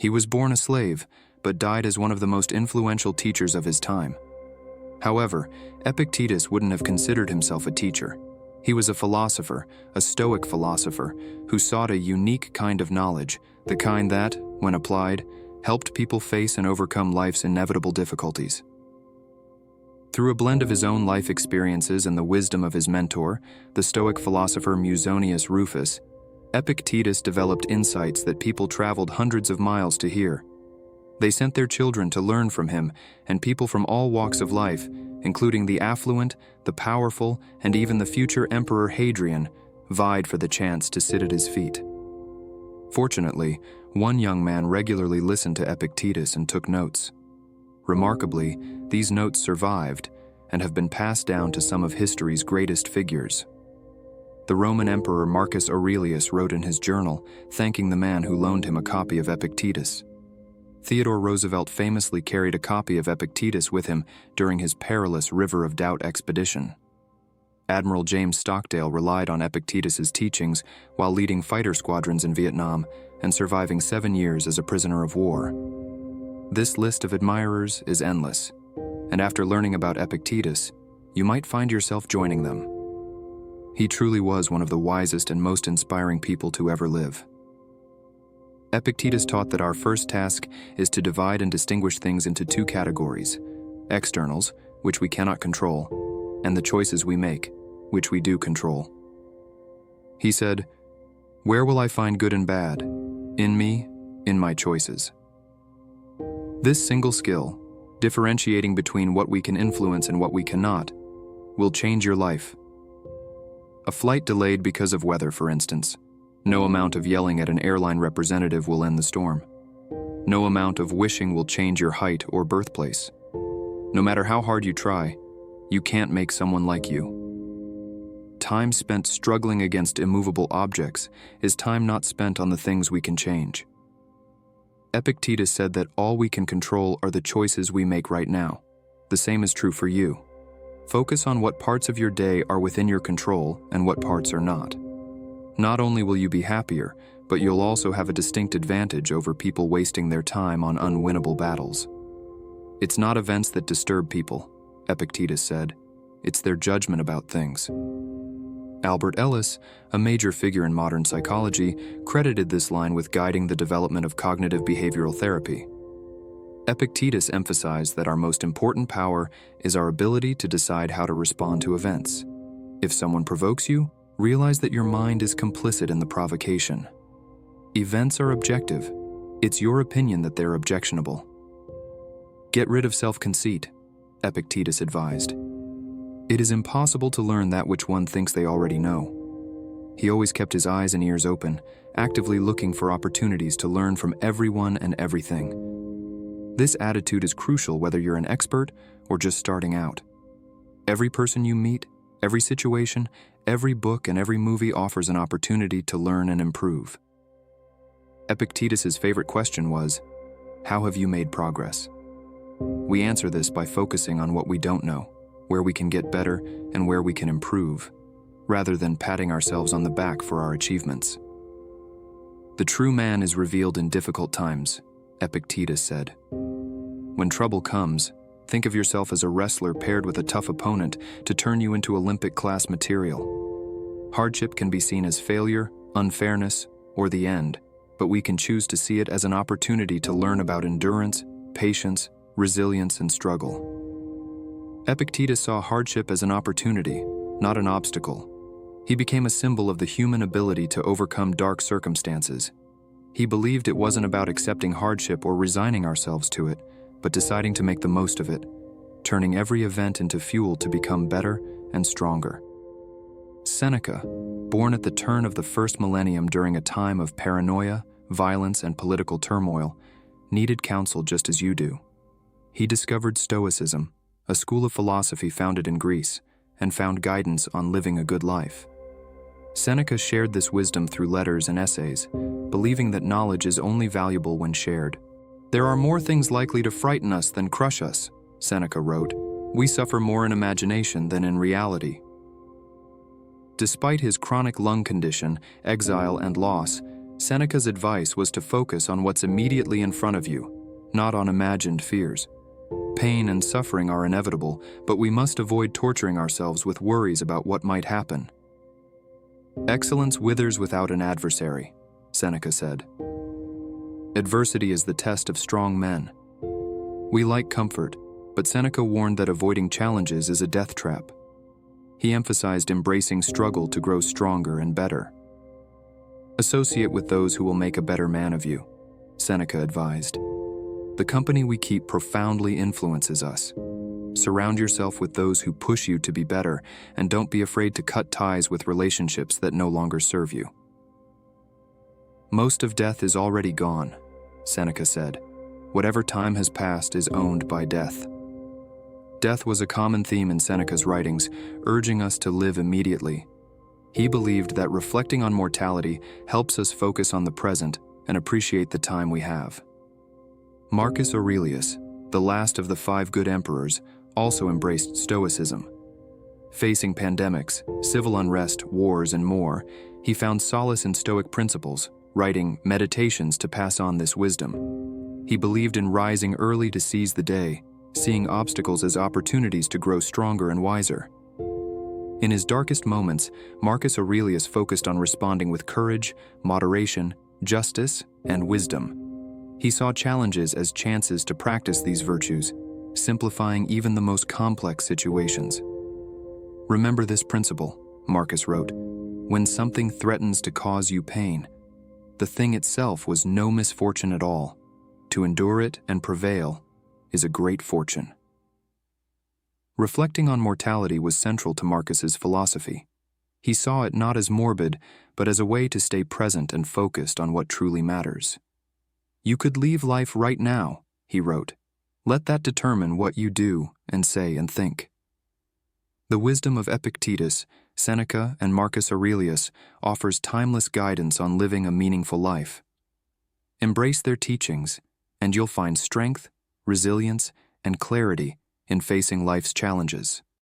He was born a slave, but died as one of the most influential teachers of his time. However, Epictetus wouldn't have considered himself a teacher. He was a philosopher, a Stoic philosopher, who sought a unique kind of knowledge, the kind that, when applied, helped people face and overcome life's inevitable difficulties. Through a blend of his own life experiences and the wisdom of his mentor, the Stoic philosopher Musonius Rufus, Epictetus developed insights that people traveled hundreds of miles to hear. They sent their children to learn from him, and people from all walks of life, including the affluent, the powerful, and even the future Emperor Hadrian, vied for the chance to sit at his feet. Fortunately, one young man regularly listened to Epictetus and took notes. Remarkably, these notes survived and have been passed down to some of history's greatest figures. The Roman Emperor Marcus Aurelius wrote in his journal, thanking the man who loaned him a copy of Epictetus. Theodore Roosevelt famously carried a copy of Epictetus with him during his perilous River of Doubt expedition. Admiral James Stockdale relied on Epictetus's teachings while leading fighter squadrons in Vietnam and surviving 7 years as a prisoner of war. This list of admirers is endless, and after learning about Epictetus, you might find yourself joining them. He truly was one of the wisest and most inspiring people to ever live. Epictetus taught that our first task is to divide and distinguish things into two categories: externals, which we cannot control, and the choices we make, which we do control. He said, "Where will I find good and bad? In me, in my choices." This single skill, differentiating between what we can influence and what we cannot, will change your life. A flight delayed because of weather, for instance. No amount of yelling at an airline representative will end the storm. No amount of wishing will change your height or birthplace. No matter how hard you try, you can't make someone like you. Time spent struggling against immovable objects is time not spent on the things we can change. Epictetus said that all we can control are the choices we make right now. The same is true for you. Focus on what parts of your day are within your control and what parts are not. Not only will you be happier, but you'll also have a distinct advantage over people wasting their time on unwinnable battles. It's not events that disturb people, Epictetus said. It's their judgment about things. Albert Ellis, a major figure in modern psychology, credited this line with guiding the development of cognitive behavioral therapy. Epictetus emphasized that our most important power is our ability to decide how to respond to events. If someone provokes you, realize that your mind is complicit in the provocation. Events are objective. It's your opinion that they're objectionable. Get rid of self-conceit, Epictetus advised. It is impossible to learn that which one thinks they already know. He always kept his eyes and ears open, actively looking for opportunities to learn from everyone and everything. This attitude is crucial whether you're an expert or just starting out. Every person you meet, every situation, every book, and every movie offers an opportunity to learn and improve. Epictetus's favorite question was, "How have you made progress?" We answer this by focusing on what we don't know, where we can get better, and where we can improve, rather than patting ourselves on the back for our achievements. The true man is revealed in difficult times, Epictetus said. When trouble comes, think of yourself as a wrestler paired with a tough opponent to turn you into Olympic-class material. Hardship can be seen as failure, unfairness, or the end, but we can choose to see it as an opportunity to learn about endurance, patience, resilience, and struggle. Epictetus saw hardship as an opportunity, not an obstacle. He became a symbol of the human ability to overcome dark circumstances. He believed it wasn't about accepting hardship or resigning ourselves to it, but deciding to make the most of it, turning every event into fuel to become better and stronger. Seneca, born at the turn of the first millennium during a time of paranoia, violence, and political turmoil, needed counsel just as you do. He discovered Stoicism, a school of philosophy founded in Greece, and found guidance on living a good life. Seneca shared this wisdom through letters and essays, believing that knowledge is only valuable when shared. "There are more things likely to frighten us than crush us," Seneca wrote. "We suffer more in imagination than in reality." Despite his chronic lung condition, exile, and loss, Seneca's advice was to focus on what's immediately in front of you, not on imagined fears. Pain and suffering are inevitable, but we must avoid torturing ourselves with worries about what might happen. Excellence withers without an adversary, Seneca said. Adversity is the test of strong men. We like comfort, but Seneca warned that avoiding challenges is a death trap. He emphasized embracing struggle to grow stronger and better. Associate with those who will make a better man of you, Seneca advised. The company we keep profoundly influences us. Surround yourself with those who push you to be better, and don't be afraid to cut ties with relationships that no longer serve you. Most of death is already gone, Seneca said. Whatever time has passed is owned by death. Death was a common theme in Seneca's writings, urging us to live immediately. He believed that reflecting on mortality helps us focus on the present and appreciate the time we have. Marcus Aurelius, the last of the 5 good emperors, also embraced Stoicism. Facing pandemics, civil unrest, wars, and more, he found solace in Stoic principles, writing meditations to pass on this wisdom. He believed in rising early to seize the day, seeing obstacles as opportunities to grow stronger and wiser. In his darkest moments, Marcus Aurelius focused on responding with courage, moderation, justice, and wisdom. He saw challenges as chances to practice these virtues, simplifying even the most complex situations. Remember this principle, Marcus wrote, when something threatens to cause you pain, the thing itself was no misfortune at all. To endure it and prevail is a great fortune. Reflecting on mortality was central to Marcus's philosophy. He saw it not as morbid, but as a way to stay present and focused on what truly matters. You could leave life right now, he wrote. Let that determine what you do and say and think. The wisdom of Epictetus, Seneca, and Marcus Aurelius offers timeless guidance on living a meaningful life. Embrace their teachings, and you'll find strength, resilience, and clarity in facing life's challenges.